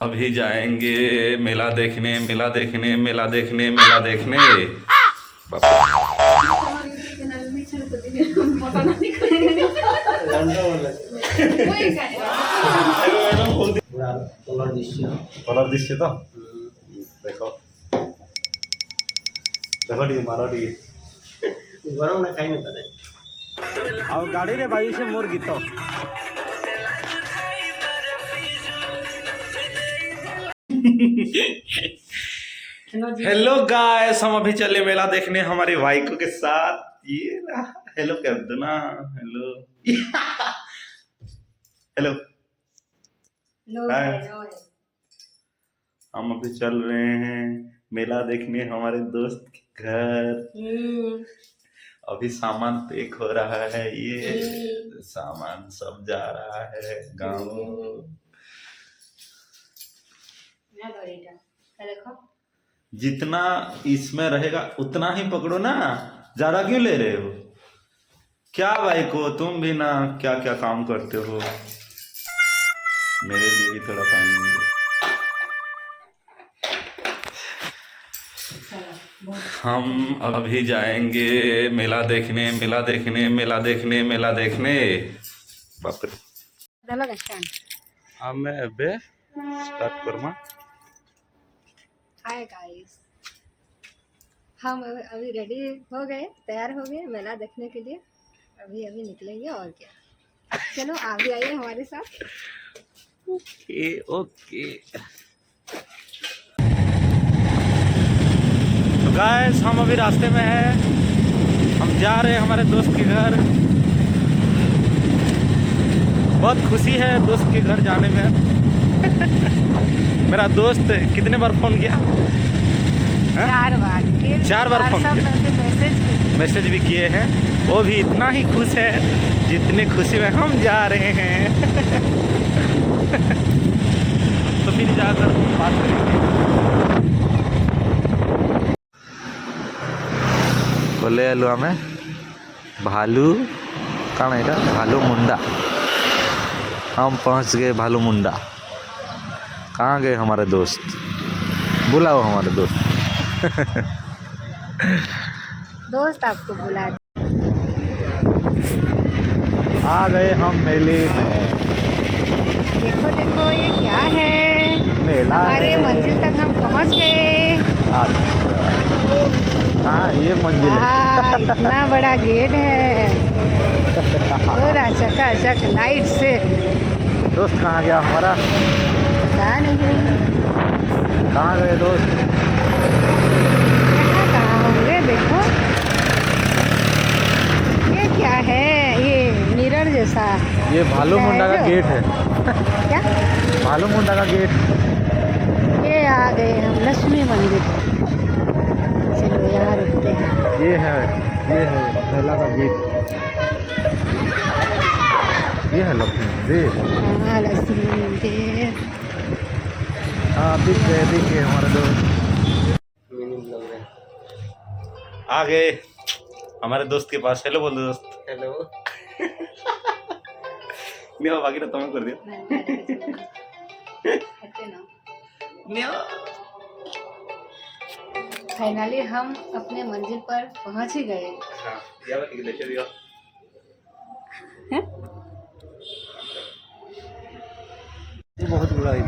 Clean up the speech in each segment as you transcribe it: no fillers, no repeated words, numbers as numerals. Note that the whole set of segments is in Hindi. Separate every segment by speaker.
Speaker 1: अभी जाएंगे मेला देखने मेला देखने मेला देखने मेला देखने। बाप कलर दिशे तो देखो देखो टी मारो टी
Speaker 2: गरम ना खाई ना करे
Speaker 1: और गाड़ी रे बायु से मोर गीत हेलो गाइस, हम अभी चले मेला देखने हमारे बाइकों के साथ। ये रहा। हेलो कर दो ना। Hello hello hi. हम अभी चल रहे हैं मेला देखने हमारे दोस्त के घर। अभी सामान पैक हो रहा है। ये सामान सब जा रहा है गाँव। जितना इसमें रहेगा उतना ही पकड़ो ना, ज्यादा क्यों ले रहे हो? क्या भाई को तुम भी ना क्या क्या काम करते हो। मेरे लिए भी थोड़ा पानी दे। हम अभी जाएंगे मेला देखने मेला देखने मेला देखने मेला देखने। बाप रे मैं अबे स्टार्ट करूँगा।
Speaker 3: हाय गाइस, हम अभी रेडी हो गए, तैयार हो गए मेला देखने के लिए। अभी अभी निकलेंगे और क्या। चलो आप भी आइए हमारे साथ।
Speaker 1: Okay okay. तो गाइस हम अभी रास्ते में हैं। हम जा रहे हैं हमारे दोस्त के घर। बहुत खुशी है दोस्त के घर जाने में। मेरा दोस्त कितने बार फोन किया? 4 बार फोन किया, मैसेज भी किए हैं। वो भी इतना ही खुश है जितने खुशी में हम जा रहे हैं। तो फिर जाकर बात करेंगे। बोले अलुआ में भालू कौन है? भालू मुंडा। हम पहुंच गए भालू मुंडा। कहाँ गए हमारे दोस्त? बुलाओ हमारे दोस्त।
Speaker 3: दोस्त आपको बुला
Speaker 1: आ गए हम मेले में।
Speaker 3: देखो देखो ये क्या है।
Speaker 1: मेला
Speaker 3: हमारे मंजिल तक हम पहुंच गए।
Speaker 1: हाँ ये मंजिल है।
Speaker 3: इतना बड़ा गेट है पूरा चकाचक लाइट से।
Speaker 1: दोस्त कहाँ गया हमारा?
Speaker 3: पता नहीं
Speaker 1: कहाँ गए दोस्त?
Speaker 3: कहाँ होंगे। देखो ये क्या है, ये मिरर जैसा।
Speaker 1: ये भालू मुंडा का गेट है।
Speaker 3: क्या
Speaker 1: भालू मुंडा का गेट।
Speaker 3: ये आ गए हम लक्ष्मी मंदिर। चलो यहाँ रुकते हैं।
Speaker 1: ये है मेला का गेट। ये है लक्ष्मी मंदिर।
Speaker 3: हाँ लक्ष्मी मंदिर।
Speaker 1: हाँ दिख गए हमारे दोस्त। आ गए हमारे दोस्त के पास। हेलो बोल दो दोस्त।
Speaker 2: हेलो
Speaker 1: नहीं हो बाकी तो तुम्हें कर दिया।
Speaker 3: फाइनली हम अपने मंजिल पर पहुंच ही गए।
Speaker 2: बहुत बुरा है।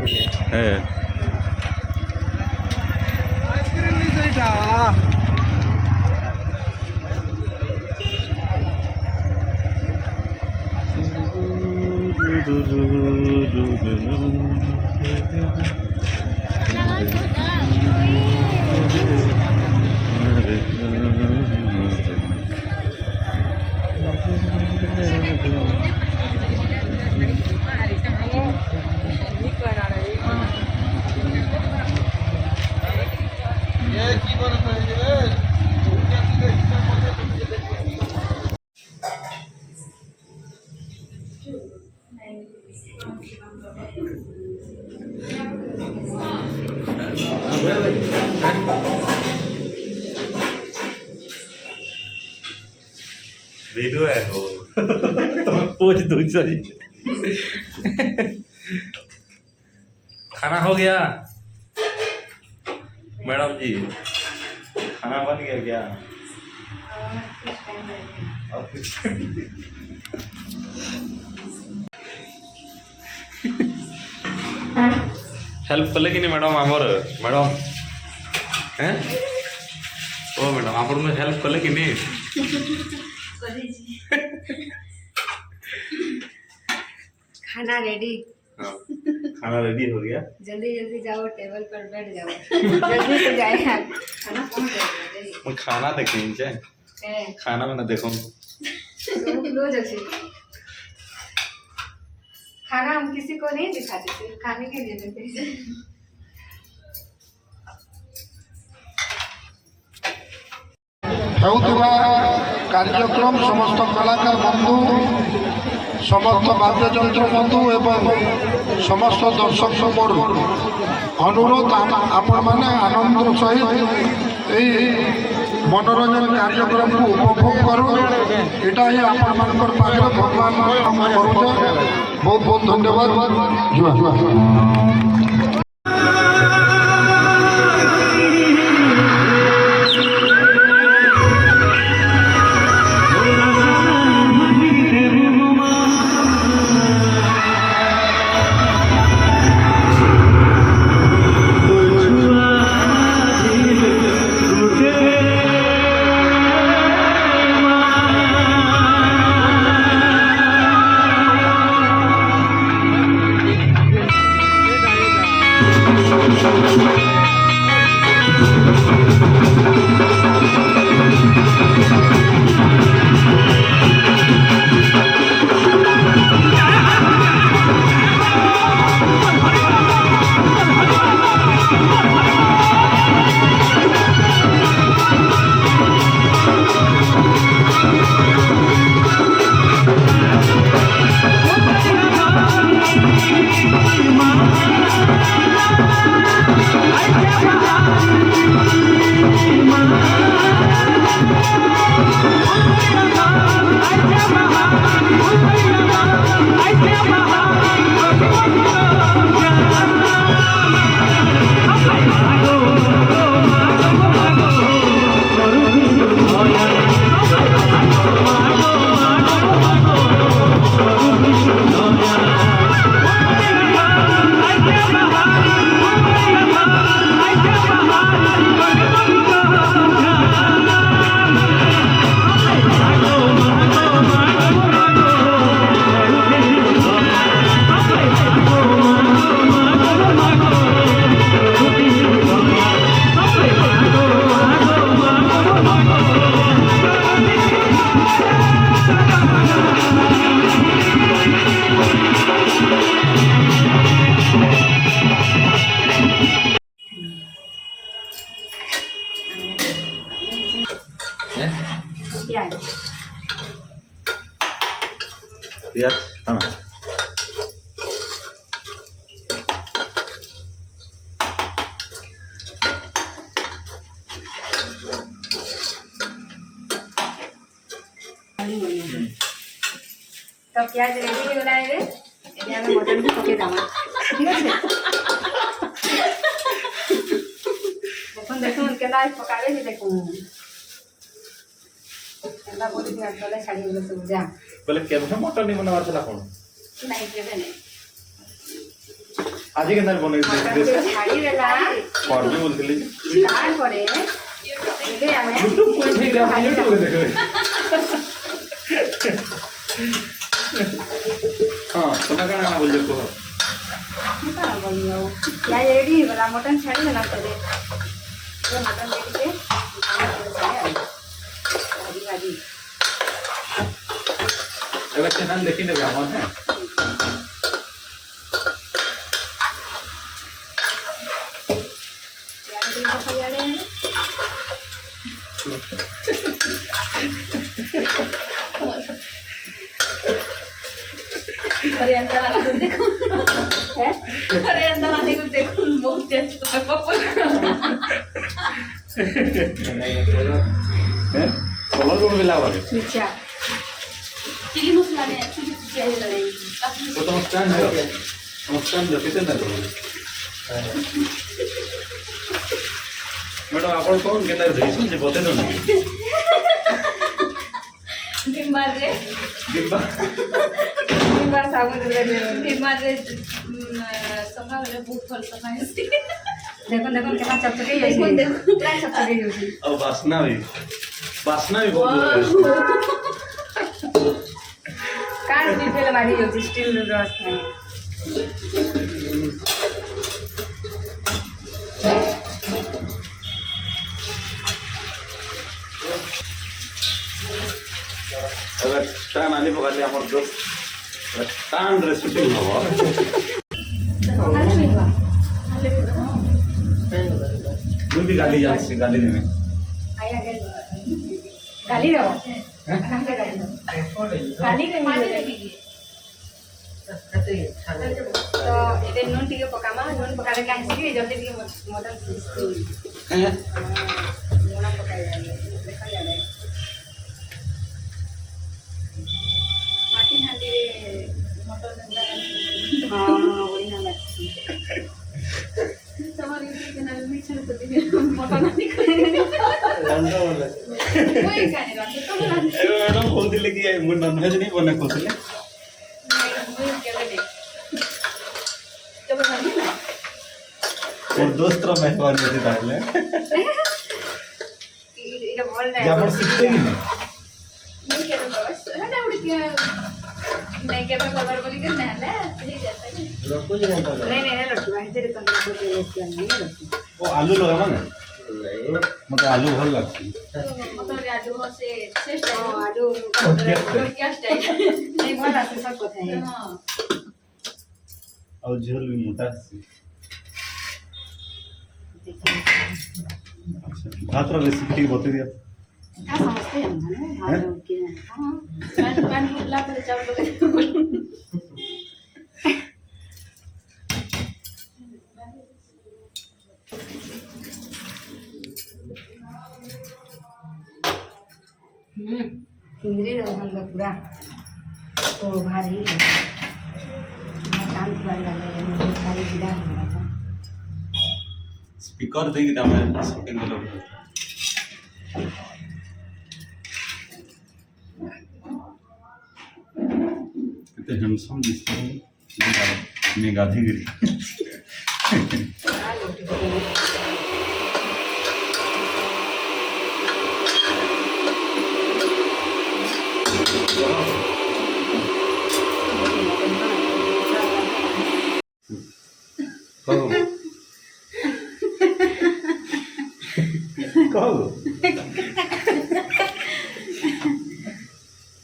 Speaker 1: वीडियो है वो। तो पूछ दूँ सही। खाना हो गया मैडम जी, खाना बन गया क्या? हेल्प कले कि नहीं मैडम आमर मैडम हैं ओ मैडम आप हेल्प कले कि नहीं?
Speaker 3: खाना रेडी।
Speaker 1: हाँ, खाना रेडी हो गया।
Speaker 3: जल्दी जल्दी जाओ, टेबल पर बैठ जाओ। जल्दी से जाए यार, खाना कौन देगा?
Speaker 1: मैं खाना देखें खाना में ना देखो
Speaker 3: रोज अच्छे खाना हम किसी को नहीं दिखाते, सिर्फ खाने के लिए देते हैं।
Speaker 4: हेउथुवा कार्यक्रम समस्त कलाकार बंधु, समस्त वाद्ययंत्र बंधु एवं समस्त दर्शक मोर अनुरोध आपण मैंने आनंद सहित यही मनोरंजन कार्यक्रम को उपभोग करो। यहाँ ही आपण मान पाखे भगवान करुचे। बहुत बहुत धन्यवाद। जुआ जुआ
Speaker 1: Yes, खाना
Speaker 3: तो प्याज रेडी हो गला है रे एटा में मटन को पके दामा ठीक है देखो केला पकावे नहीं देखो केला बोली दिया चले छाड़ी बोले सब जा
Speaker 1: बोले केबे मटन नहीं बनावार छला कोन
Speaker 3: नहीं केबे नहीं
Speaker 1: आज के अंदर बने
Speaker 3: छाड़ी देला
Speaker 1: और भी बोलथिली
Speaker 3: तार परे एले हमें
Speaker 1: यूट्यूब कोई ठीक है यूट्यूब देखो हां तुम्हें कहना ना बोल देखो
Speaker 3: क्या बोलियो क्या रेडी वाला मटन छाड़ी देना पहले तो मटन लेके भाजी भाजी
Speaker 1: अगर चैनल देखी ना हम है
Speaker 3: यार दिन को खयाले अरे अंदर वाला को देखो है अरे अंदर वाले को देखो बहुत टेस्ट है पापा
Speaker 1: हैं कलर को मिला वाले
Speaker 3: अच्छा चिली मसाला में चिली चाहिए लगे
Speaker 1: तो स्टैंड है हम स्टैंड कितने ना मैडम आपण कोण केला देसन जे बते दन
Speaker 3: बीमार रे
Speaker 1: डिब्बा
Speaker 3: बीमार साबुन रे
Speaker 5: बीमार रे सफा रे बहुत फल सफा है
Speaker 3: देखो देखो केतना चपचके
Speaker 5: देखो,
Speaker 3: होई
Speaker 5: देखो।
Speaker 3: केतना चपचके होई
Speaker 1: और वासना भी बहुत
Speaker 3: कार डिटेल मारी होई स्टील रस में
Speaker 1: अगर टान आली पकाले हमर दोस्त टान रेसिपी हवा मुझे भी गाली याद से गाली देने
Speaker 3: आया गाली रो कहां से गाली गाली के मिले तो इधर नून टिके पकामा नून पकाले काहे से जल्दी टिके मटन क्रिस्पी
Speaker 1: हैं
Speaker 3: नून पकाई जाए देखा जाए माटी हांडी रे मटन हां वही ना लगती
Speaker 5: तुम्हारे यूट्यूब चैनल में चल तो दिए मटन नहीं
Speaker 2: लंडा वाला
Speaker 5: कोई खाने रंग तो बना
Speaker 1: मैडम बोलते कि मु नॉनवेज नहीं बने कोसले
Speaker 5: नहीं क्या दे तो बना
Speaker 1: और दोस्त रो मेहमान होते ताले
Speaker 3: इधर बोल रहा
Speaker 1: जे हमर
Speaker 3: है
Speaker 1: सीखते ही नहीं
Speaker 5: नहीं क्या तो बस है ना उड़ के नहीं क्या खबर बोली कि नहीं ले नहीं जाता है
Speaker 2: लोग कुछ नहीं पता
Speaker 3: नहीं नहीं रोटी बाहर से तंदूर को लेके नहीं रोटी
Speaker 1: वो आलू लगा माने
Speaker 2: नहीं
Speaker 1: मतलब आलू भल लगती
Speaker 5: मतलब आलू हो से श्रेष्ठ है
Speaker 3: हां आलू
Speaker 5: क्या स्टाइल
Speaker 3: नहीं बहुत आसे सब पता है
Speaker 5: हां
Speaker 1: और झोल भी मोटा सी अच्छा भात रो रेसिपी बता दिया
Speaker 3: क्या समझते हैं ना हां के
Speaker 5: हां पान फुला पर चावल
Speaker 3: इंद्री रहो हम लोग पूरा तो भारी है शांत बन लगे मुझे सारी विदा हो रहा था
Speaker 1: स्पीकर देगी त हमें शूटिंग के लोग कितने हैंडसम दिखते हैं मैं गाधी गिरी कहो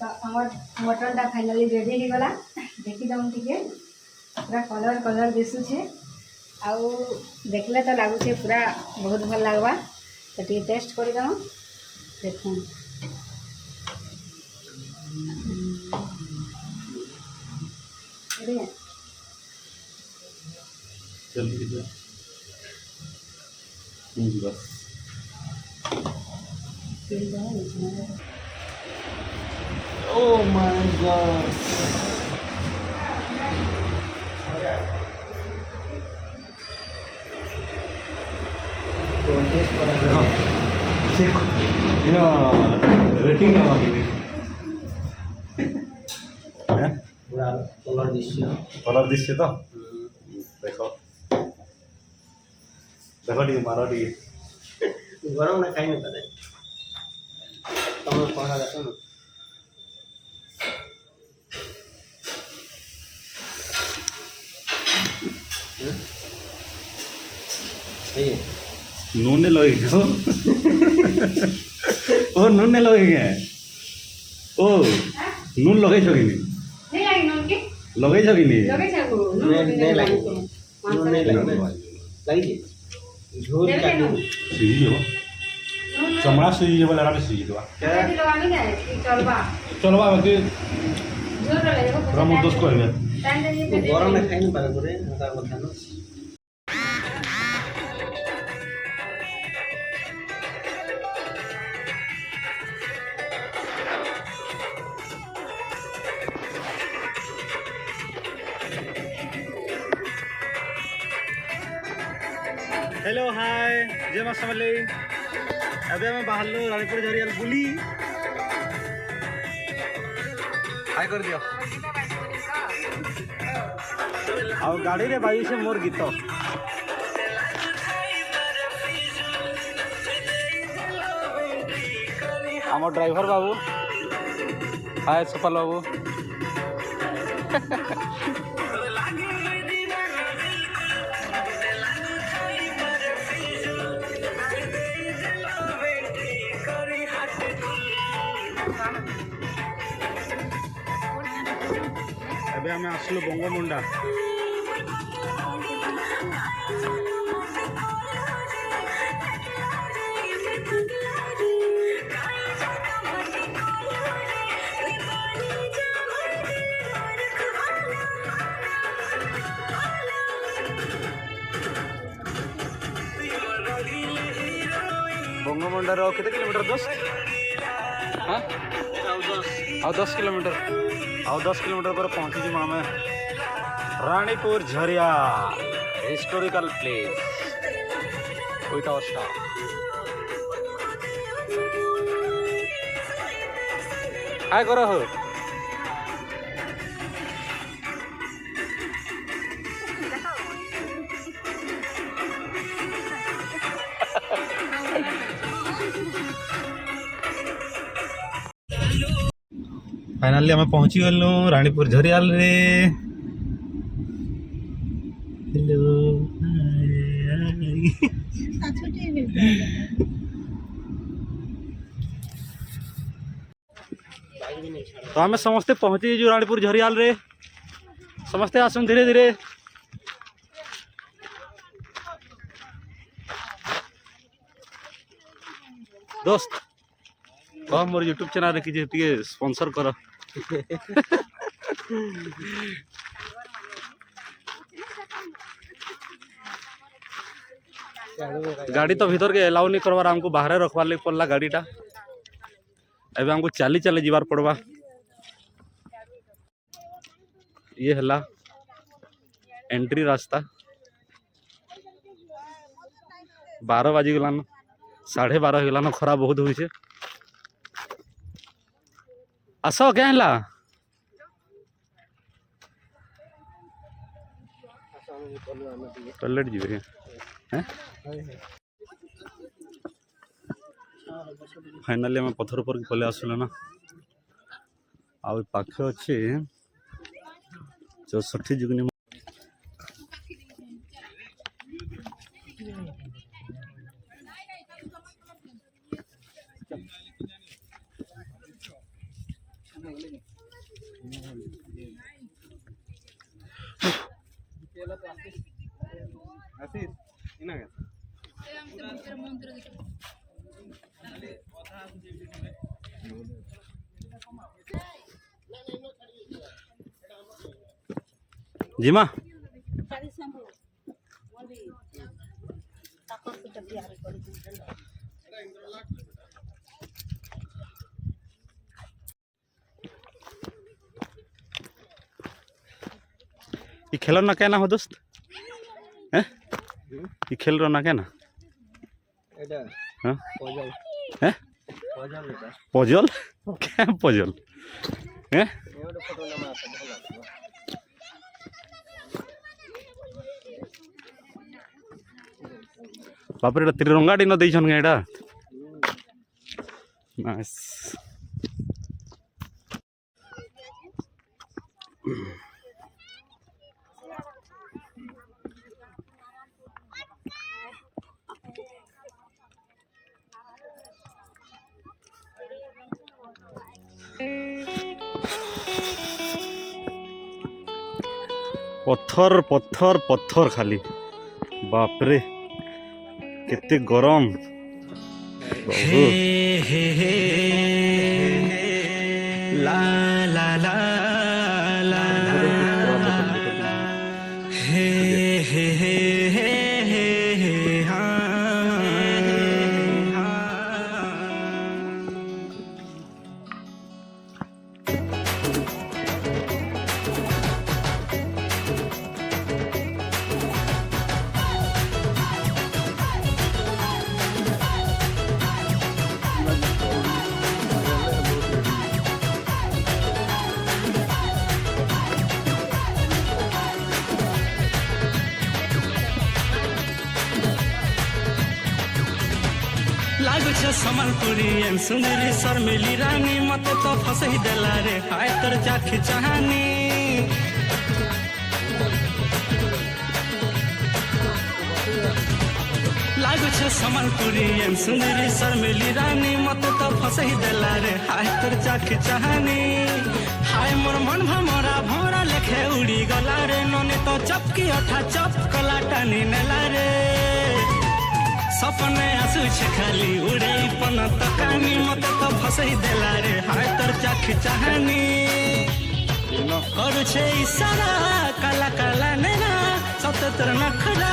Speaker 3: तो हमार मटन फाइनाली रेडी हो गला देखी दम टिके पूरा कलर कलर दिसु छे आउ देखले तो लागु छे पूरा बहुत भल लागबा तो टिके टेस्ट कर दम देखो अरे
Speaker 1: चल ठीक है बस
Speaker 3: फील दो इसमें
Speaker 1: Oh my god. देखो ये रेटिंग है वहाँ की
Speaker 2: पूरा कलर दृश्य
Speaker 1: कलर दृश्य तो देखो देखो टी मारो टी
Speaker 2: गरम ना खाई नहीं पाते तुम कौन आते ना
Speaker 1: नून लगे क्यों ओ नून लगे ओ नून लगे छो कि
Speaker 3: नहीं लगी नून के
Speaker 1: लगे छो कि
Speaker 3: लगे छे को नून
Speaker 2: नहीं लगी
Speaker 3: पाँच
Speaker 2: नून
Speaker 3: सौ
Speaker 2: नहीं
Speaker 3: रुपये।
Speaker 2: लगी लगी झोल
Speaker 3: देवे
Speaker 2: का
Speaker 3: नून
Speaker 1: सीजी हो
Speaker 3: नून
Speaker 1: चमड़ा सीजी वाला आराम सीजी दवा
Speaker 2: क्या
Speaker 3: कैसे लगानी है कि चलबा
Speaker 1: चलो बाबा के
Speaker 3: जोर लगेगा
Speaker 1: राम दोस्त को है
Speaker 3: टाइम देनी
Speaker 2: गरम ना खाई नहीं पाते पूरे हमारा কথা ना
Speaker 1: हेलो हाय जय मां समले अबे मैं बाहर लो रानीपुर झरियाल बुली हाय कर दियो ଆଉ ଗାଡ଼ିରେ ବାଜୁଛେ ମୋର ଗୀତ ଆମ ଡ୍ରାଇଭର ବାବୁ ହାय ସଫଲ ବାବୁ ଏବେ ଆମେ ଆସିଲୁ ବଙ୍ଗମୁଣ୍ଡା बंगमुंडार केते किलोमीटर 10 हाँ आउ 10 किलोमीटर आउ 10 किलोमीटर पर पहुंची जी आम Ranipur Jharia historical place with our staff hi करो हो फाइनली आम पहुँची गलु रानीपुर झरियाल रे हेलो तो आम समस्ते पहुँची जो रानीपुर झरियाल रे समस्ते आसुन धीरे धीरे दोस्त कह मोर यूट्यूब चैनल रे किसी स्पॉन्सर कर गाड़ी तो भीतर के अलाउ नहीं करवार हमको बाहर रखवार लगे पड़ला गाड़ीटा एवं हमको चाली चाली जीवार पड़वा ये हला एंट्री रास्ता 12 बाजी गलान 12:30 गलान खरा बहुत हुई से आस क्या है टॉयलेट जी फाइनाली आम पथर पर पलि आसलु ना आ पाखे अच्छे 64 जुगनी जी माँ ये खेल ना क्या ना हो दोस्त हैं ये खेल ना क्या ना हाँ हैं पजल क्या पजल हैं बाप रे त्रिरंगाटी न देछन गाइडा नाइस पत्थर पत्थर पत्थर खाली बाप रे कितने गरम हे हे हे ला ला ला ला हे हे हे हे हाँ
Speaker 6: लागुछे सम्बलपुरी सुंदरी शर्मिली रानी मते तो फसई देला रे हाय तोर चाखी चाहनी लागुछे सम्बलपुरी सुंदरी शर्मिली रानी मते तो फसई देला रे हाय तोर चाखी चाहनी हाय मोर मन भमरा भमरा लेखे उड़ी गला रे नने तो चपकी अठा चप कला टानी नेला रे सपने आसुछे खाली उड़े पन तकानी मते तो फसई देला रे हाय तोर चाखी चाहनी करुछे इशारा काला काला नेना सते तोर नखरा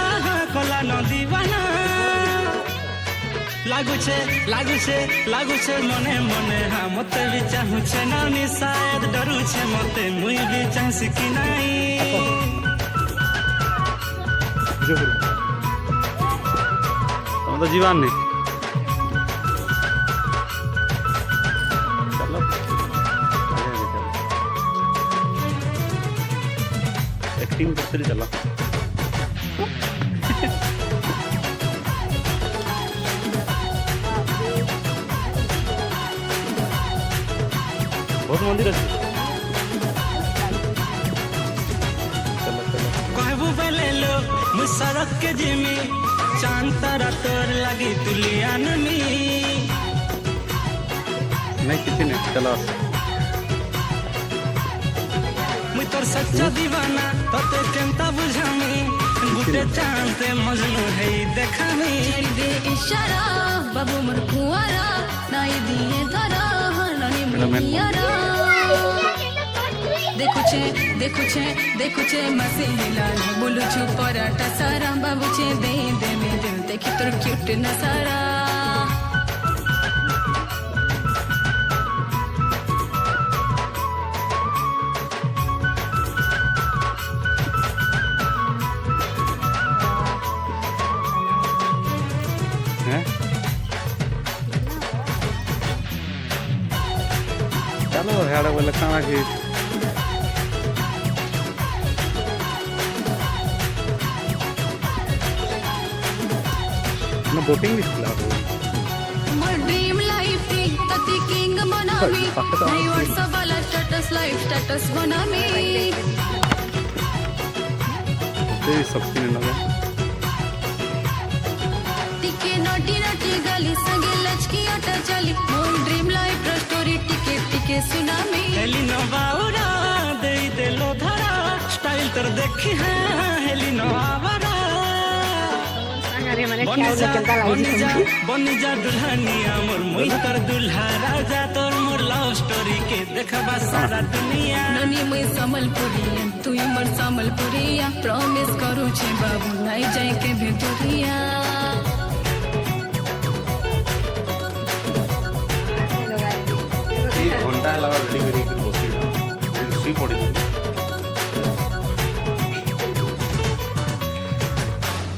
Speaker 6: कला न दीवाना लागुछे मने मने हाँ मते भी चाहुछे नानी शायद डरुछे मते मुई भी चाहसी कि नाई
Speaker 1: तुम तो जीवन नहीं चलो एक्टिंग करते चलो बहुत मंदिर अच्छे
Speaker 6: कहबू बेले लो मुझ सड़क के जिमी चांद तारा तोर लगी तुलियान मी
Speaker 1: नहीं किसी नहीं चलो
Speaker 6: मुझ तोर सच्चा दीवाना तोते केंता बुझामी गुटे चांदते मजनू है देखामी
Speaker 5: दे इशारा बाबू मोर कुआरा नाई दिए धरा ननी मुनियारा देखुछे मसे हिलाल बोलुछु पराटा सारा बाबूछे दे दे में दिल देखी तोर क्यूट नसारा
Speaker 1: चलो हेड़ा बोले खाना की ना बोटिंग भी खिला दो
Speaker 5: मोर ड्रीम लाइफ थी तती किंग बनावी नहीं व्हाट्सएप वाला स्टेटस लाइफ स्टेटस बनावी
Speaker 1: ये सब सीन लगा
Speaker 5: टिके नोटी नोटी गली संगे लचकी अटा चली मोर ड्रीम लाइफ रो स्टोरी टिके टिके सुनामी
Speaker 6: हेली नो बाउरा दे दे लो धरा स्टाइल तर देखी है हेली नो आवारा बनी जा दुल्हनिया मोर मुई तर दुल्हा राजा तोर मोर लव स्टोरी के देखबा सारा दुनिया
Speaker 5: ननी मुई समलपुरिया तू मोर समलपुरिया प्रॉमिस करू छे बाबू नहीं जाए के भितरिया
Speaker 1: घंटा लगा रेडी कर बसी सुई पड़ी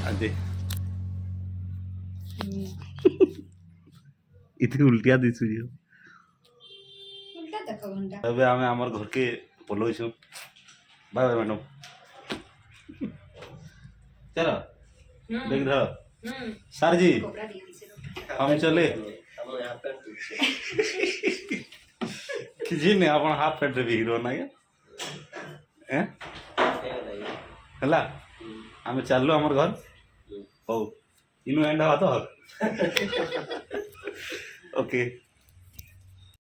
Speaker 1: आदे इतनी उल्टिया दिसु जे
Speaker 3: उल्टा देखो घंटा
Speaker 1: तबे आमे हमर घर के पलोइछु बाय बाय मैडम चलो देख धर सर जी हम चले किसी ने अपन हाफ पैंट भी हीरो ना के हला आमे चललो हमर घर हो इनु एंड हवा तो ओके